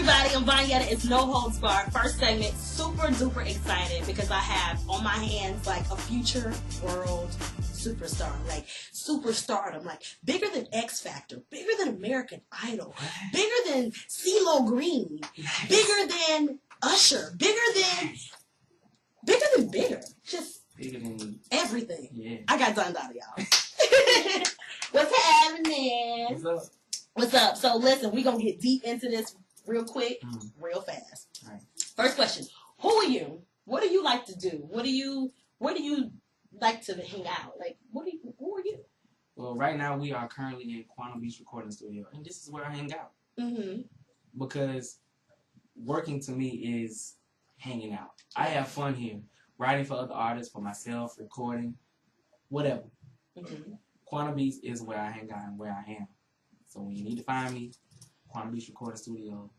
everybody, I'm Vanyetta. It's No Holds Barred. First segment, super duper excited because I have on my hands like a future world superstar, like superstardom, like bigger than X Factor, bigger than American Idol, bigger than CeeLo Green, bigger than Usher, bigger than just bigger than everything. Yeah. I got Dondada, y'all. What's happening? What's up? What's up? So listen, we're gonna get deep into this real quick, real fast. All right. First question: who are you? What do you like to do? Where do you like to hang out? Like, who are you? Well, right now we are currently in Quantum Beach Recording Studio, and this is where I hang out. Mm-hmm. Because working to me is hanging out. I have fun here, writing for other artists, for myself, recording, whatever. Mm-hmm. Quantum Beach is where I hang out and where I am. So when you need to find me, Quantum Beach Recording Studio,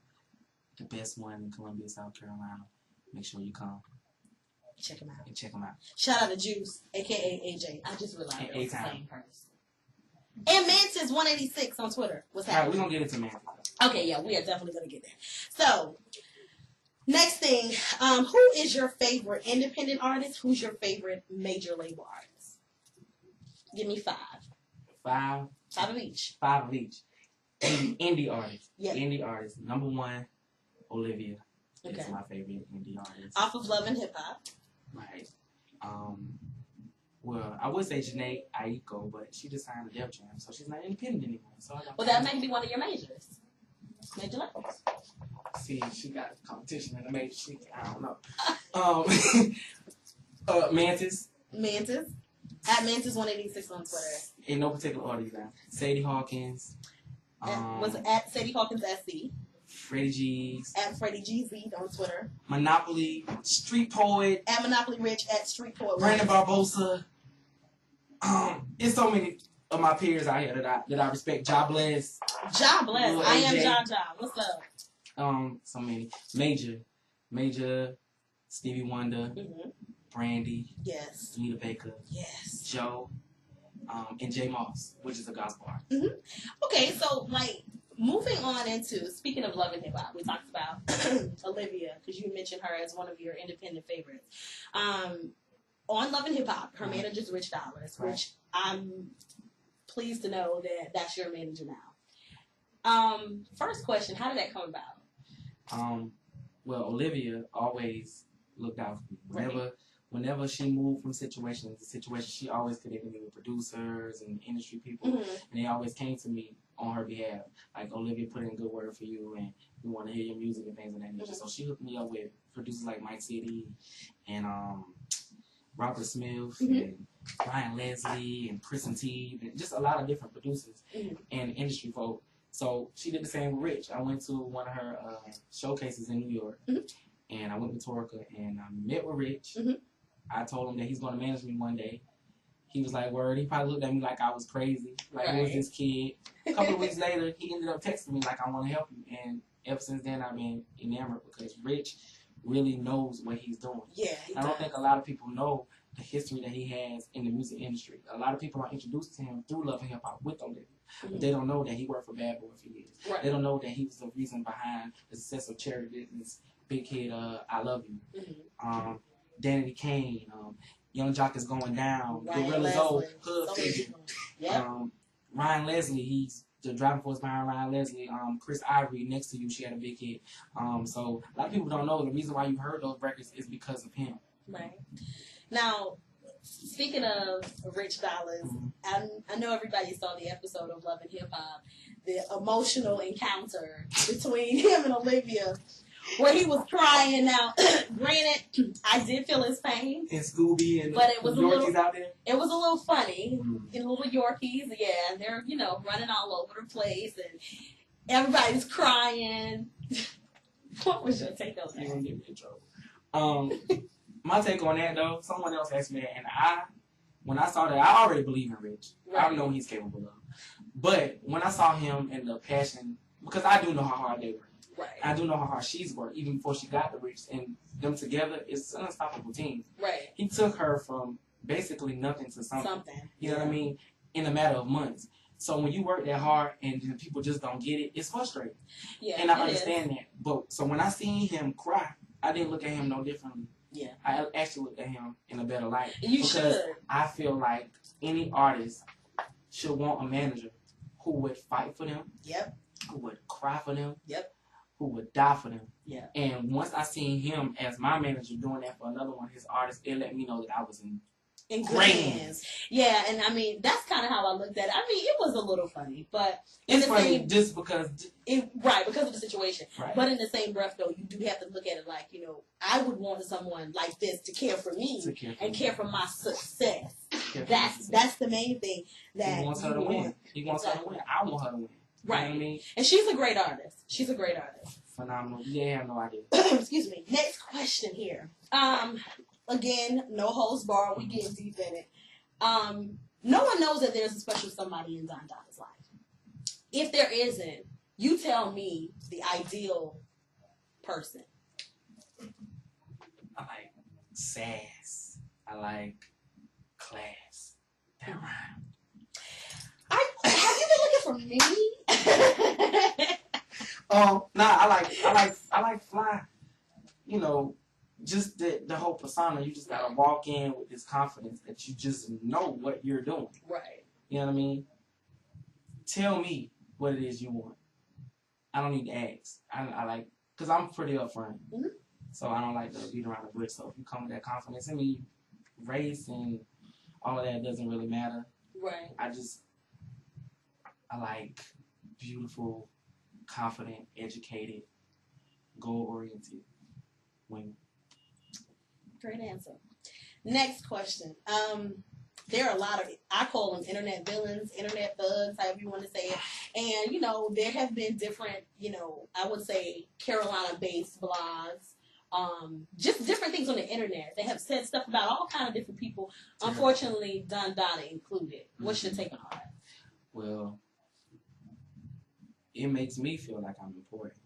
the best one in Columbia, South Carolina. Make sure you come. Check them out. And check them out. Shout out to Juice, a.k.a. AJ. I just realized it was the A-Time. same person. And Mantis186 on Twitter. What's happening? All right, we're going to get into Mantis. Okay, yeah, we are definitely going to get there. So, next thing, who is your favorite independent artist? Who's your favorite major label artist? Give me five. Five of each. Indie artists. Yep. Indie artists. Number one, Olivia. Okay. Is my favorite indie artist. Off of Love and Hip Hop. Right. Well, I would say Janae Aiko, but she just signed a Def Jam, so she's not independent anymore. So Well, that may be one of your majors. Major labels. See, she got competition in the major. I don't know. Mantis. At Mantis186 on Twitter. In no particular order, you guys. Sadie Hawkins. Was at Sadie Hawkins SC. Freddie G's. At Freddie GZ on Twitter. Monopoly. Street Poet. At Monopoly Rich. At Street Poet. Brandon Barbosa. It's so many of my peers out here that I respect. Ja Bless. Ja Bless. I am Ja. What's up? So many. Major. Stevie Wonder. Mm-hmm. Brandy. Yes. Anita Baker. Yes. Joe. And J Moss, which is a gospel artist. Mm-hmm. Okay, so like moving on into speaking of Love and Hip Hop, we talked about Olivia because you mentioned her as one of your independent favorites. On Love and Hip Hop, her manager's Rich Dollars, which I'm pleased to know that that's your manager now. First question: how did that come about? Well, Olivia always looked out for me. Whenever she moved from situation to situation, she always connected me with producers and industry people, and they always came to me on her behalf. Like, Olivia put in a good word for you, and we want to hear your music and things of that nature. So she hooked me up with producers like Mike City and Robert Smith and Ryan Leslie and Chris and T, and just a lot of different producers and industry folk. So she did the same with Rich. I went to one of her showcases in New York, and I went with Torica, and I met with Rich. I told him that he's going to manage me one day. He was like, word. He probably looked at me like I was crazy. Like, who was this kid? A couple of weeks later, he ended up texting me like, I want to help you. And ever since then, I've been enamored because Rich really knows what he's doing. Yeah, I don't think a lot of people know the history that he has in the music industry. A lot of people are introduced to him through Love and Hip Hop with Olivia. But they don't know that he worked for Bad Boy for years. They don't know that he was the reason behind the success of Charity Business, Big Hit, I Love You. Danny Kane, Young Jock is Going Down, Gorilla's old hood figure. Ryan Leslie, he's the driving force behind Ryan Leslie. Chris Ivory, Next to You, she had a big hit. So a lot of people don't know the reason why you heard those records is because of him. Right. Now, speaking of Rich Dollars, I know everybody saw the episode of Love and Hip Hop, the emotional encounter between him and Olivia, where he was crying. Now, granted, I did feel his pain. And Scooby and but it was Yorkies out there. It was a little funny. And little Yorkies, and they're, running all over the place, and everybody's crying. What was your take on that? You're going to get me in trouble. My take on that, though, someone else asked me that, and when I saw that, I already believe in Rich. I know what he's capable of. But when I saw him and the passion, because I do know how hard they work. Right. I do know how hard she's worked, even before she got the Rich, and them together, it's an unstoppable team. Right. He took her from basically nothing to something. You know what I mean? In a matter of months. So when you work that hard and people just don't get it, it's frustrating. Yeah, and I understand that. But so when I seen him cry, I didn't look at him no differently. Yeah. I actually looked at him in a better light. You because should. I feel like any artist should want a manager who would fight for them. Yep. Who would cry for them. Yep. Who would die for them. Yeah. And once I seen him as my manager doing that for another one of his artists, it let me know that I was in good hands. Yeah, and I mean, that's kind of how I looked at it. I mean, it was a little funny, but it's funny just because because of the situation. Right. But in the same breath, though, you do have to look at it like, you know, I would want someone like this to care for me care for my success. That's the main thing that he wants her to win. He wants her to win. I want her to win. Right. You know what I mean? And she's a great artist. She's a great artist. Phenomenal. Yeah, I have no idea. Excuse me. Next question here. Again, no holds barred. We getting deep in it. No one knows that there's a special somebody in Dondada's life. If there isn't, you tell me the ideal person. I like sass. I like class. That rhyme. Have you been looking for me? I like fly. You know, just the whole persona. You just gotta walk in with this confidence that you just know what you're doing. Right. You know what I mean? Tell me what it is you want. I don't need to ask. I like, because I'm pretty upfront. Mm-hmm. So I don't like to beat around the bush. So if you come with that confidence, I mean, race and all of that doesn't really matter. Right. I like beautiful, confident, educated, goal-oriented women. Great answer. Next question. There are a lot of, I call them internet villains, internet thugs, however you want to say it. And, you know, there have been different, you know, I would say Carolina-based blogs, just different things on the internet. They have said stuff about all kind of different people. Unfortunately, Dondada included. What's your take on that? Well, it makes me feel like I'm important.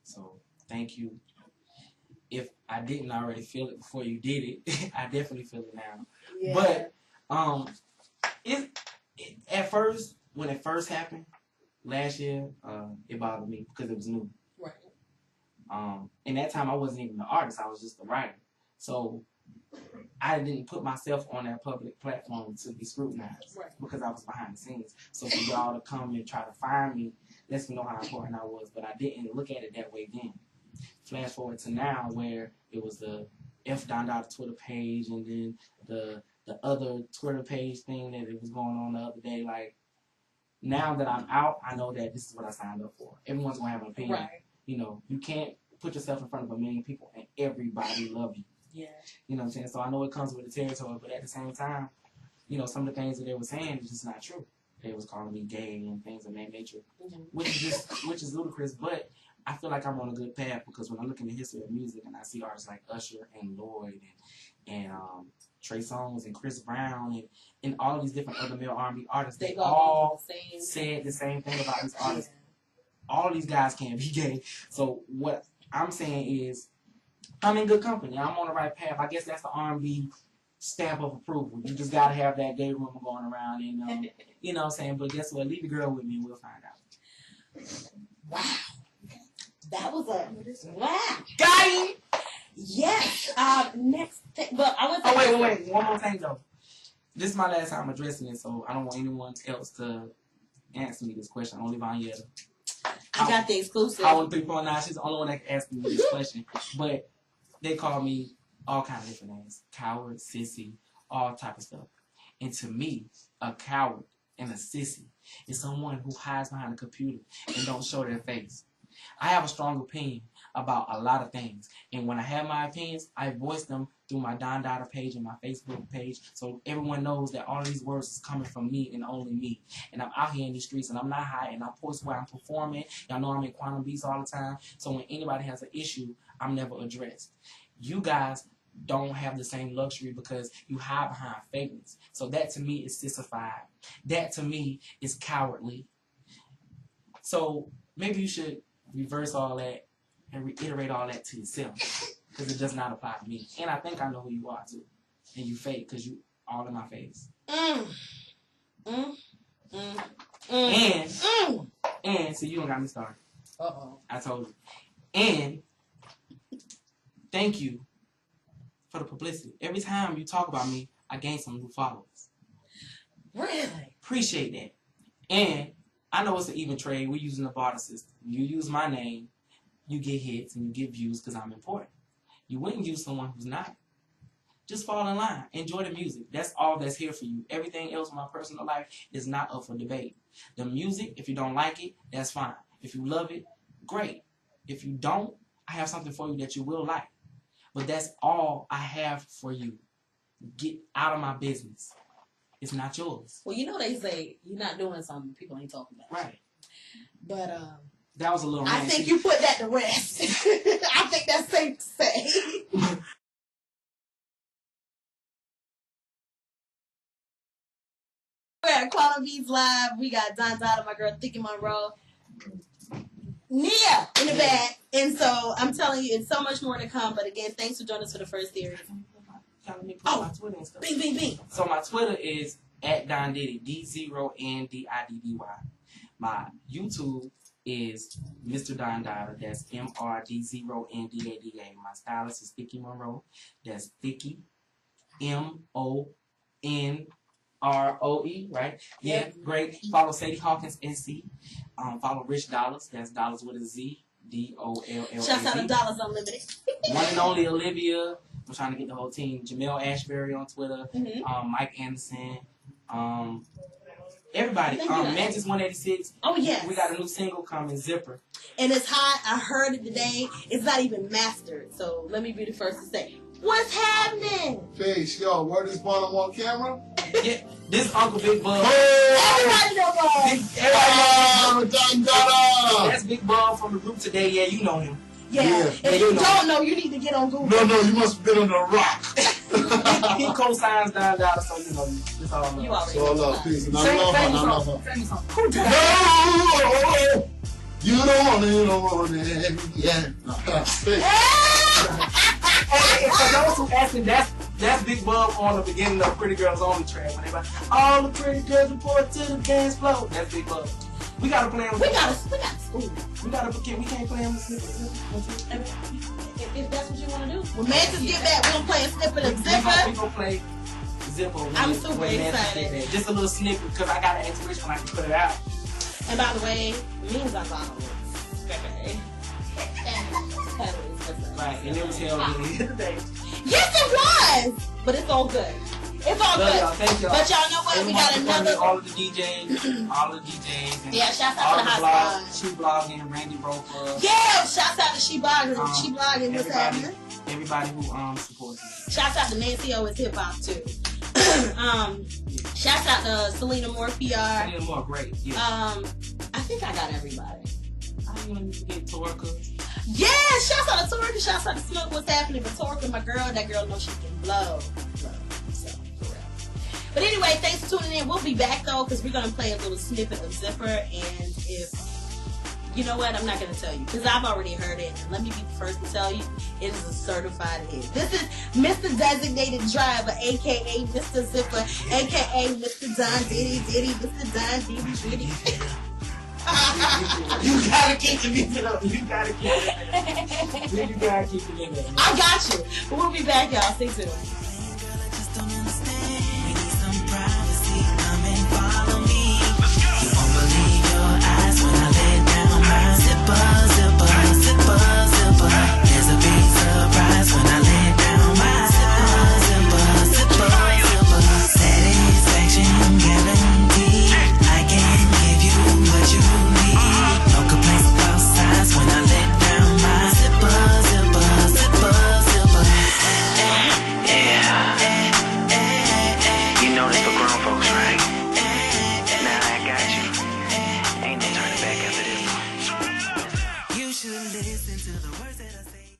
So, thank you. If I didn't already feel it before you did it, I definitely feel it now. Yeah. But at first, when it first happened last year, it bothered me because it was new. Right. And that time I wasn't even the artist; I was just the writer. So I didn't put myself on that public platform to be scrutinized because I was behind the scenes. So for y'all to come and try to find me lets me know how important I was. But I didn't look at it that way then. Flash forward to now, where it was the F Dondada Twitter page, and then the other Twitter page thing that it was going on the other day. Like, now that I'm out, I know that this is what I signed up for. Everyone's gonna have an opinion. Right. You know, you can't put yourself in front of a million people and everybody love you. Yeah. You know what I'm saying? So I know it comes with the territory, but at the same time, you know, some of the things that they were saying is just not true. They was calling me gay and things of that nature, which is ludicrous. But I feel like I'm on a good path because when I look in the history of music and I see artists like Usher and Lloyd and Trey Songz and Chris Brown and all these different other male R&B artists, they all said the same thing about these artists. Yeah. All these guys can't be gay. So what I'm saying is, I'm in good company. I'm on the right path. I guess that's the R&B stamp of approval. You just gotta have that gay rumor going around, and you know what I'm saying. But guess what? Leave the girl with me, and we'll find out. Wow, that was a wow. Got him. Yes. Next thing, but I was. Oh wait. One more thing though. This is my last time addressing it, so I don't want anyone else to answer me this question. Only Vanyetta. I got the exclusive. I want 3.9. She's the only one that can ask me this question. But they call me all kind of different names. Coward, sissy, all type of stuff. And to me, a coward and a sissy is someone who hides behind a computer and don't show their face. I have a strong opinion about a lot of things. And when I have my opinions, I voice them through my Dondada page and my Facebook page, so everyone knows that all these words is coming from me and only me. And I'm out here in these streets, and I'm not hiding. I post where I'm performing. Y'all know I'm in Quantum Beats all the time. So when anybody has an issue, I'm never addressed. You guys don't have the same luxury because you hide behind fakeness. So that to me is sissified. That to me is cowardly. So maybe you should reverse all that and reiterate all that to yourself, because it does not apply to me. And I think I know who you are too. And you fake because you all in my face. And so you don't got me started. Uh-oh. I told you. And thank you for the publicity. Every time you talk about me, I gain some new followers. Really? Appreciate that. And I know it's an even trade. We're using the barter system. You use my name, you get hits and you get views because I'm important. You wouldn't use someone who's not. Just fall in line. Enjoy the music. That's all that's here for you. Everything else in my personal life is not up for debate. The music, if you don't like it, that's fine. If you love it, great. If you don't, I have something for you that you will like. But that's all I have for you. Get out of my business. It's not yours. Well, you know they say you're not doing something people ain't talking about. Right. But that was a little I think you put that to rest. I think that's safe to say. We're at Quantum Beats Live. We got Don Dada, my girl Thicky Monroe, Nia in the back. And so I'm telling you, it's so much more to come. But again, thanks for joining us for the first series. My Twitter and stuff. Bing, bing, bing. So my Twitter is @DonDiddy, D0NDIDDY. My YouTube is Mr. Don Dada. That's MRD0NDADA. My stylist is Thicky Monroe. That's Thicky, MONROE, right? Yeah, great. Follow Sadie Hawkins SC. Follow Rich Dollars. That's Dollars with a Z. DOLLAZ. Shouts out to Dollars Unlimited. One and only Olivia. I'm trying to get the whole team. Jamel Ashbury on Twitter. Mike Anderson. Everybody. Mantis 186. Oh, yes. We got a new single coming, Zipper. And it's hot. I heard it today. It's not even mastered. So let me be the first to say, what's happening? Peace, yo. Word is born on camera. Yeah, this Uncle Big Bug. Everybody know Bug. That's Big Bug from the group today. Yeah, you know him. Yeah. If you don't know, you need to get on Google. No, you must have been on the rock. He co-signs Don Dada, so you know, it's all love. You already So I love peace. And I love her. Who died? No! You don't want it. Yeah. Hey, for those who asking, that's Big Bug on the beginning of Pretty Girls Only track. When they like, all the pretty girls report to the dance floor. That's Big Bug. We gotta play him. We got school. We can't play him the snippet. If that's what you want to do. When Mantis get back, we're gonna play a snippet of Zipper. We gonna play Zipper. I'm super excited. Just a little snippet because I got an intuition when I can put it out. And by the way, me and Gonzalo was right, and it was hell today. Yes, it was! But it's all good. It's all good. Y'all, thank y'all. But y'all know what? We got another. All of the DJs. And yeah, shouts out to the hot squad. She blogging, Randy Roper. Yeah, shouts out to She Blogging. She Blogging, what's happening? Everybody who supports me. Shouts out to Nancy O is hip hop too. Shouts out to Selena Moore PR. Selena Moore, great. Yeah. I think I got everybody. I don't even forget Torka. Yeah, shouts out to Torka. Shouts out to Smoke. What's happening? But Torka, my girl, that girl knows she can blow. So, for real. But anyway, thanks for tuning in. We'll be back though, because we're gonna play a little snippet of Zipper. And if you know what, I'm not gonna tell you because I've already heard it. And let me be the first to tell you, it is a certified hit. This is Mr. Designated Driver, aka Mr. Zipper, aka Mr. Don Diddy, Mr. Don Diddy. You gotta keep the music up. You gotta keep it in there. I got you. But we'll be back, y'all. Stay tuned.